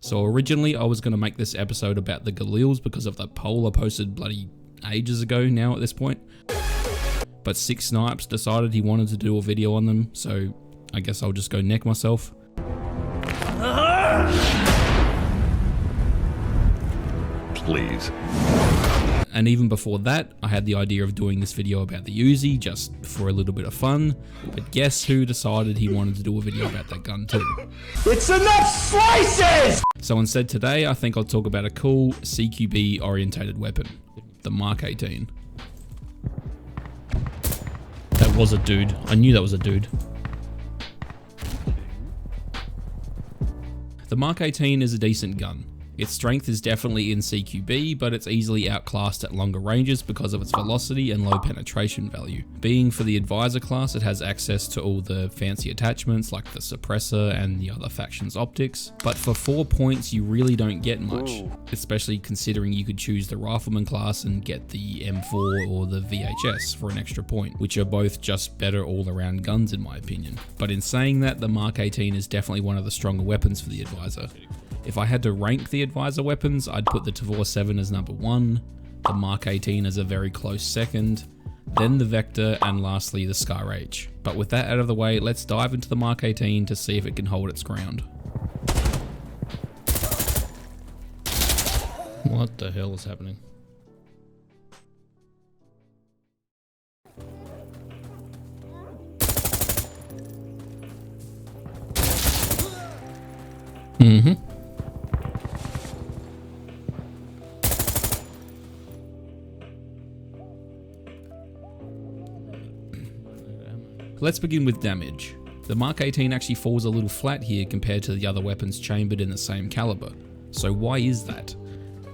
So originally I was going to make this episode about the Galils because of the poll I posted bloody ages ago now at this point. But Six Snipes decided he wanted to do a video on them, so I guess I'll just go neck myself. Please. And even before that, I had the idea of doing this video about the Uzi just for a little bit of fun, but guess who decided he wanted to do a video about that gun too? It's enough slices! So instead today, I think I'll talk about a cool CQB orientated weapon, the Mark 18. That was a dude. I knew that was a dude. The Mark 18 is a decent gun. Its strength is definitely in CQB, but it's easily outclassed at longer ranges because of its velocity and low penetration value. Being for the Advisor class, it has access to all the fancy attachments like the suppressor and the other faction's optics, but for 4 points you really don't get much, especially considering you could choose the Rifleman class and get the M4 or the VHS for an extra point, which are both just better all-around guns in my opinion. But in saying that, the Mark 18 is definitely one of the stronger weapons for the Advisor. If I had to rank the Advisor weapons, I'd put the Tavor 7 as number 1, the Mark 18 as a very close second, then the Vector, and lastly the Scar H. But with that out of the way, let's dive into the Mark 18 to see if it can hold its ground. What the hell is happening? Let's begin with damage. The Mark 18 actually falls a little flat here compared to the other weapons chambered in the same caliber. So why is that?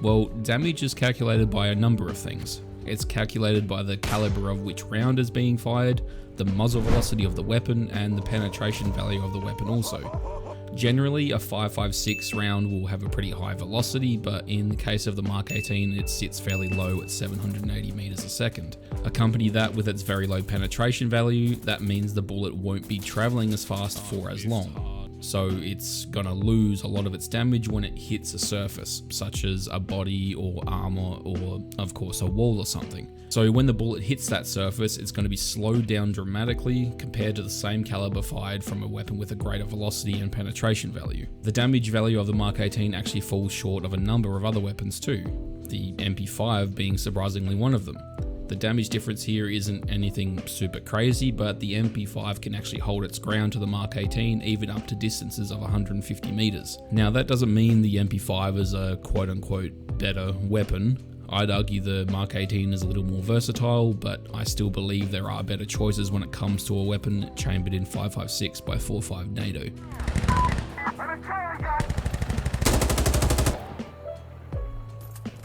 Well, damage is calculated by a number of things. It's calculated by the caliber of which round is being fired, the muzzle velocity of the weapon, and the penetration value of the weapon also. Generally, a 5.56 round will have a pretty high velocity, but in the case of the Mark 18, it sits fairly low at 780 meters a second. Accompany that with its very low penetration value, that means the bullet won't be traveling as fast for as long. So it's gonna lose a lot of its damage when it hits a surface, such as a body or armor or of course a wall or something. So when the bullet hits that surface, it's going to be slowed down dramatically compared to the same caliber fired from a weapon with a greater velocity and penetration value. The damage value of the Mark 18 actually falls short of a number of other weapons too, the MP5 being surprisingly one of them. The damage difference here isn't anything super crazy, but the MP5 can actually hold its ground to the Mark 18 even up to distances of 150 meters. Now that doesn't mean the MP5 is a quote-unquote better weapon. I'd argue the Mark 18 is a little more versatile, but I still believe there are better choices when it comes to a weapon chambered in 5.56 by 4.5 NATO.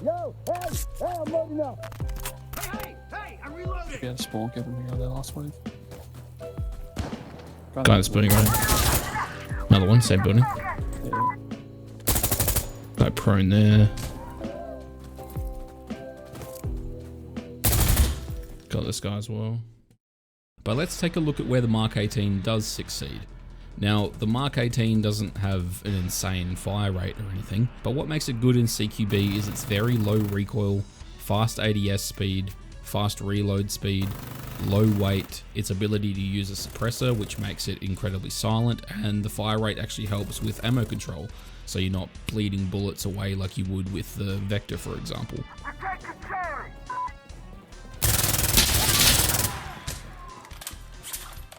Yo, hey, I'm loading up. Hey, I'm reloading. Yeah, spawn giving me that last wave. Guy that's building right. Another one, same building. Yeah. Guy prone there. Got this guy as well. But let's take a look at where the Mark 18 does succeed. Now, the Mark 18 doesn't have an insane fire rate or anything, but what makes it good in CQB is its very low recoil, fast ADS speed, fast reload speed, low weight, its ability to use a suppressor which makes it incredibly silent, and the fire rate actually helps with ammo control, so you're not bleeding bullets away like you would with the Vector for example.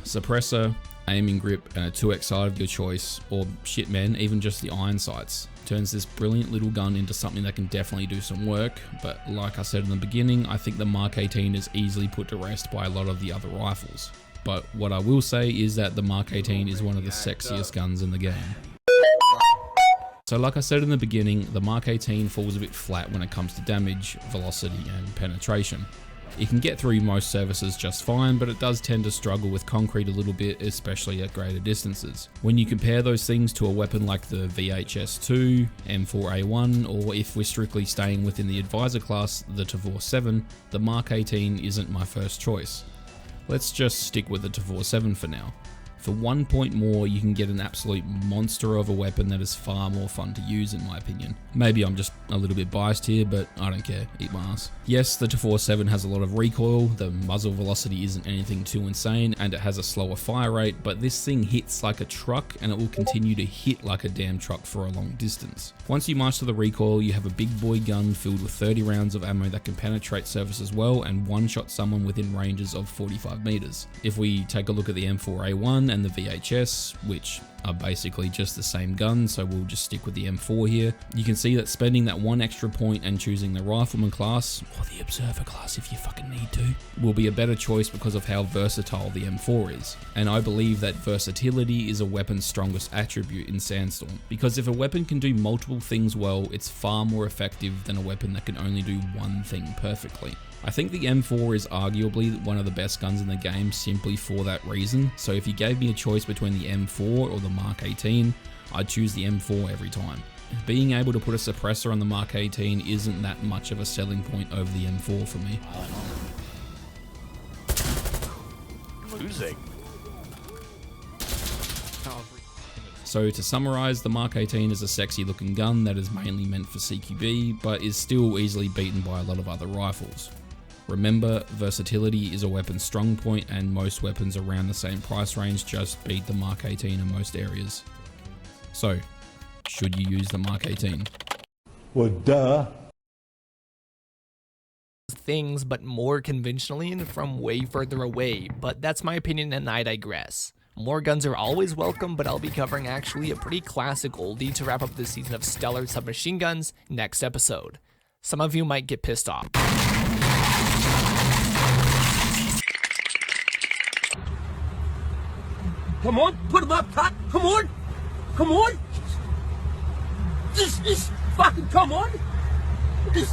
Suppressor, aiming grip, and a 2x sight of your choice, or shit man, even just the iron sights, turns this brilliant little gun into something that can definitely do some work, but like I said in the beginning, I think the Mark 18 is easily put to rest by a lot of the other rifles. But what I will say is that the Mark 18 is one of the sexiest guns in the game. So like I said in the beginning, the Mark 18 falls a bit flat when it comes to damage, velocity, and penetration. It can get through most surfaces just fine, but it does tend to struggle with concrete a little bit, especially at greater distances. When you compare those things to a weapon like the VHS-2, M4A1, or if we're strictly staying within the Advisor class, the Tavor 7, the Mark 18 isn't my first choice. Let's just stick with the Tavor 7 for now. For 1 point more, you can get an absolute monster of a weapon that is far more fun to use in my opinion. Maybe I'm just a little bit biased here, but I don't care, eat my ass. Yes, the 247 has a lot of recoil, the muzzle velocity isn't anything too insane, and it has a slower fire rate, but this thing hits like a truck and it will continue to hit like a damn truck for a long distance. Once you master the recoil, you have a big boy gun filled with 30 rounds of ammo that can penetrate surfaces well and one-shot someone within ranges of 45 meters. If we take a look at the M4A1 and the VHS, which are basically just the same gun, so we'll just stick with the M4 here. You can see that spending that 1 extra point and choosing the Rifleman class, or the Observer class if you fucking need to, will be a better choice because of how versatile the M4 is. And I believe that versatility is a weapon's strongest attribute in Sandstorm, because if a weapon can do multiple things well, it's far more effective than a weapon that can only do one thing perfectly. I think the M4 is arguably one of the best guns in the game simply for that reason, so if you gave me a choice between the M4 or the Mark 18, I'd choose the M4 every time. Being able to put a suppressor on the Mark 18 isn't that much of a selling point over the M4 for me. Losing. So to summarize, the Mark 18 is a sexy looking gun that is mainly meant for CQB, but is still easily beaten by a lot of other rifles. Remember, versatility is a weapon's strong point, and most weapons around the same price range just beat the Mark 18 in most areas. So, should you use the Mark 18? Well, duh. Things, but more conventionally and from way further away, but that's my opinion and I digress. More guns are always welcome, but I'll be covering actually a pretty classic oldie to wrap up this season of Stellar Submachine Guns next episode. Some of you might get pissed off. Come on, put him up top. Come on. Come on. This fucking come on. This